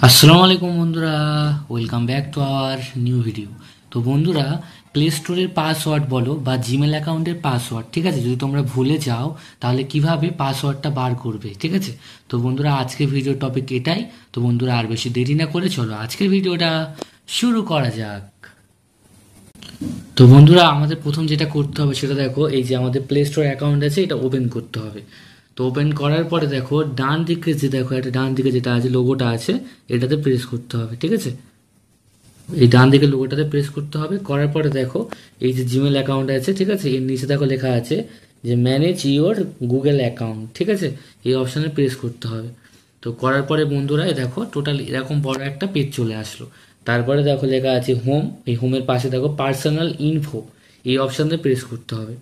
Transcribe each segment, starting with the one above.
আসসালামু আলাইকুম বন্ধুরা, welcome back to our new video. তো বন্ধুরা, প্লে স্টোরের পাসওয়ার্ড বলো বা জিমেল অ্যাকাউন্টের পাসওয়ার্ড, ঠিক আছে, যদি তোমরা ভুলে যাও তাহলে কিভাবে পাসওয়ার্ডটা বার করবে, ঠিক আছে। তো বন্ধুরা, আজকের ভিডিওর টপিক এটাই। তো বন্ধুরা, আর বেশি দেরি না করে চলো আজকের ভিডিওটা শুরু করা যাক। তো বন্ধুরা, আমাদের প্রথম যেটা করতে হবে সেটা দেখো, এই যে আমাদের প্লে স্টোর অ্যাকাউন্ট আছে এটা ওপেন করতে হবে। তো ওপেন করার পরে দেখো ডান দিকে যে দেখো একটা ডান দিকে যেটা আছে লোগোটা আছে, এটাতে প্রেস করতে হবে, ঠিক আছে। এই ডান দিকে লোগোটাতে প্রেস করতে হবে। করার পরে দেখো এই যে জিমেল অ্যাকাউন্ট আছে, ঠিক আছে, এর নিচে দেখো লেখা আছে যে ম্যানেজ ইওর গুগল অ্যাকাউন্ট, ঠিক আছে, এই অপশানে প্রেস করতে হবে। তো করার পরে বন্ধুরা দেখো টোটাল এরকম বড় একটা পেজ চলে আসলো। তারপরে দেখো লেখা আছে হোম, এই হোমের পাশে দেখো পার্সোনাল ইনফো, এই অপশানে প্রেস করতে হবে,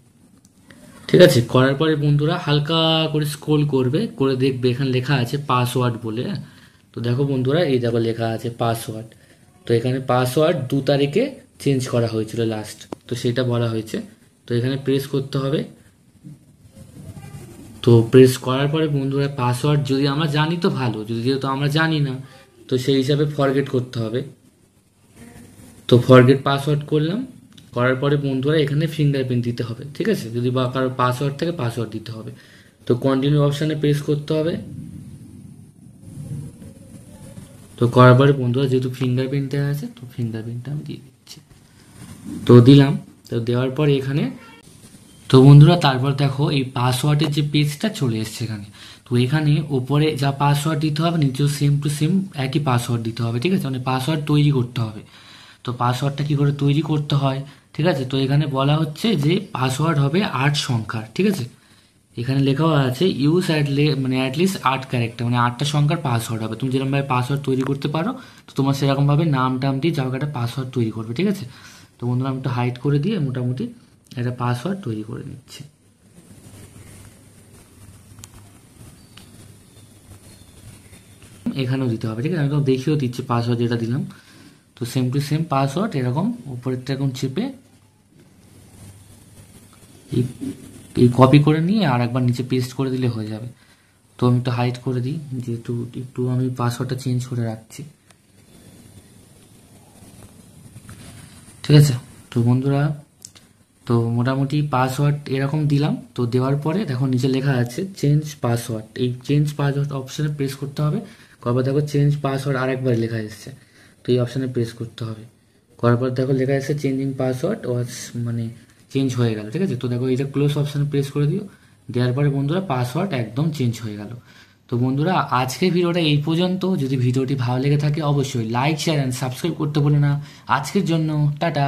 ঠিক আছে। করার পরে বন্ধুরা হালকা করে স্ক্রোল করবে, করে দেখবে এখানে লেখা আছে পাসওয়ার্ড বলে, হ্যাঁ। তো দেখো বন্ধুরা, এই দেখো লেখা আছে পাসওয়ার্ড। তো এখানে পাসওয়ার্ড 2 তারিখে চেঞ্জ করা হয়েছিল লাস্ট, তো সেটা বলা হয়েছে। তো এখানে প্রেস করতে হবে। তো প্রেস করার পরে বন্ধুরা পাসওয়ার্ড যদি আমরা জানি তো ভালো, যদি যেহেতু আমরা জানি না তো সেই হিসাবে ফরগেট করতে হবে। তো ফরগেট পাসওয়ার্ড করলাম। করার পরে বন্ধুরা এখানে ফিঙ্গারপ্রিন্ট দিতে হবে, ঠিক আছে, যদি বা কারোর পাসওয়ার্ড থাকে পাসওয়ার্ড দিতে হবে। তো কন্টিনিউ অপশানে প্রেস করতে হবে। তো করার পরে বন্ধুরা যেহেতু ফিঙ্গারপ্রিন্ট দেওয়া আছে তো ফিঙ্গারপ্রিন্টটা আমি দিয়ে দিচ্ছি। তো দিলাম। তো দেওয়ার পরে এখানে তো বন্ধুরা তারপর দেখো এই পাসওয়ার্ডের যে পেজটা চলে এসছে এখানে। তো এখানে ওপরে যা পাসওয়ার্ড দিতে হবে নিচেও সেম টু সেম একই পাসওয়ার্ড দিতে হবে, ঠিক আছে, মানে পাসওয়ার্ড তৈরি করতে হবে। তো পাসওয়ার্ডটা কি করে তৈরি করতে হয়, ঠিক আছে। তো এখানে বলা হচ্ছে যে পাসওয়ার্ড হবে 8 সংখ্যার, ঠিক আছে। এখানে লেখাও আছে ইউজ মানে অ্যাটলিস্ট 8 ক্যারেক্টার, মানে 8টা সংখ্যার পাসওয়ার্ড হবে। তুমি যেরকমভাবে পাসওয়ার্ড তৈরি করতে পারো তো তোমার সেরকমভাবে নাম টাম দিয়ে যাও একটা পাসওয়ার্ড তৈরি করবে, ঠিক আছে। তো বন্ধুরা আমি একটু হাইড করে দিয়ে মোটামুটি একটা পাসওয়ার্ড তৈরি করে নিচ্ছি। এখানেও দিতে হবে, ঠিক আছে, আমি তো দেখিয়েও দিচ্ছি পাসওয়ার্ড যেটা দিলাম। তো সেম টু সেম পাসওয়ার্ড এরকম উপরেরটা এরকম চেপে এই এই কপি করে নিয়ে আর একবার নিচে পেস্ট করে দিলে হয়ে যাবে। তো আমি একটু হাইড করে দিই, যেহেতু একটু আমি পাসওয়ার্ডটা চেঞ্জ করে রাখছি, ঠিক আছে। তো বন্ধুরা, তো মোটামুটি পাসওয়ার্ড এরকম দিলাম। তো দেওয়ার পরে দেখো নিচে লেখা আছে চেঞ্জ পাসওয়ার্ড, এই চেঞ্জ পাসওয়ার্ড অপশানে প্রেস করতে হবে। করার দেখো চেঞ্জ পাসওয়ার্ড আরেকবার লেখা এসছে, তো এই অপশানে প্রেস করতে হবে। করার পর দেখো লেখা এসেছে চেঞ্জিং পাসওয়ার্ড ওয়াজ, মানে চেঞ্জ হয়ে গেল, ঠিক আছে। তো দেখো এটা ক্লোজ অপশানে প্রেস করে দিও। দেওয়ার পরে বন্ধুরা পাসওয়ার্ড একদম চেঞ্জ হয়ে গেল। তো বন্ধুরা আজকের ভিডিওটা এই পর্যন্ত। যদি ভিডিওটি ভালো লেগে থাকে অবশ্যই লাইক শেয়ার অ্যান্ড সাবস্ক্রাইব করতে ভুলো না। আজকের জন্য টাটা।